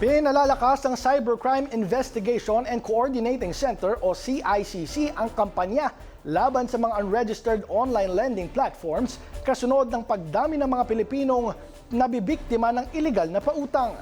Pinalalakas ng Cybercrime Investigation and Coordinating Center o CICC ang kampanya laban sa mga unregistered online lending platforms kasunod ng pagdami ng mga Pilipinong nabibiktima ng iligal na pautang.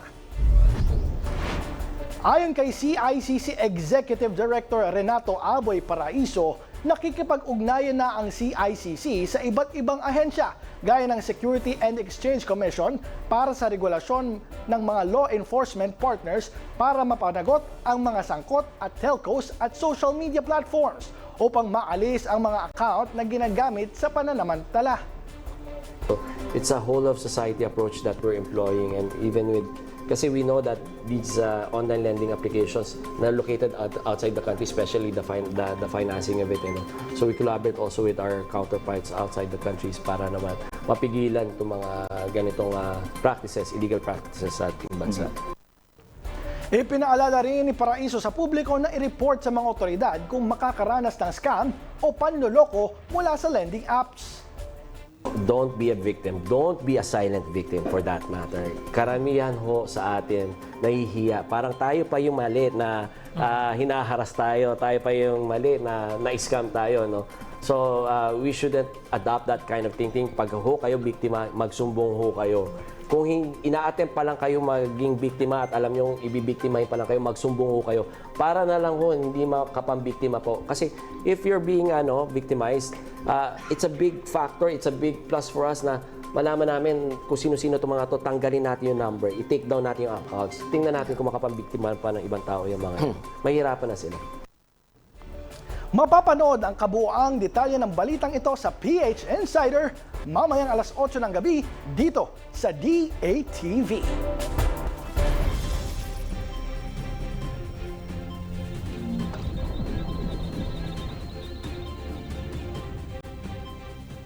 Ayon kay CICC Executive Director Renato Aboy Paraiso, nakikipag-ugnayan na ang CICC sa iba't ibang ahensya gaya ng Security and Exchange Commission para sa regulasyon ng mga law enforcement partners para mapanagot ang mga sangkot at telcos at social media platforms upang maalis ang mga account na ginagamit sa pananamantala. It's a whole of society approach that we're employing, and even with kasi we know that these online lending applications na located outside the country, especially the financing of it. So we collaborate also with our counterparts outside the countries para naman mapigilan itong mga ganitong practices, illegal practices sa ating bansa. Ipinaalala rin ni Paraiso sa publiko na i-report sa mga otoridad kung makakaranas ng scam o panloloko mula sa lending apps. Don't be a victim. Don't be a silent victim for that matter. Karamihan ho sa atin nahihiya. Parang tayo pa yung mali na hinaharas tayo. Tayo pa yung mali na na-scam tayo. No? So we shouldn't adopt that kind of thinking. Pag ho kayo biktima, magsumbong ho kayo. Kung ina-attempt pa lang kayo maging biktima at alam nyo ibibiktimahin pa lang kayo, magsumbong ho kayo. Para na lang ho, hindi makapambiktima po. Kasi if you're being victimized, it's a big factor, it's a big plus for us na malaman namin kung sino-sino itong mga to, tanggalin natin yung number, i-take down natin yung accounts, tingnan natin kung makapambiktima pa ng ibang tao yung mga mahirapan na sila. Mapapanood ang kabuuang detalye ng balitang ito sa PH Insider mamayang alas 8 ng gabi dito sa DATV.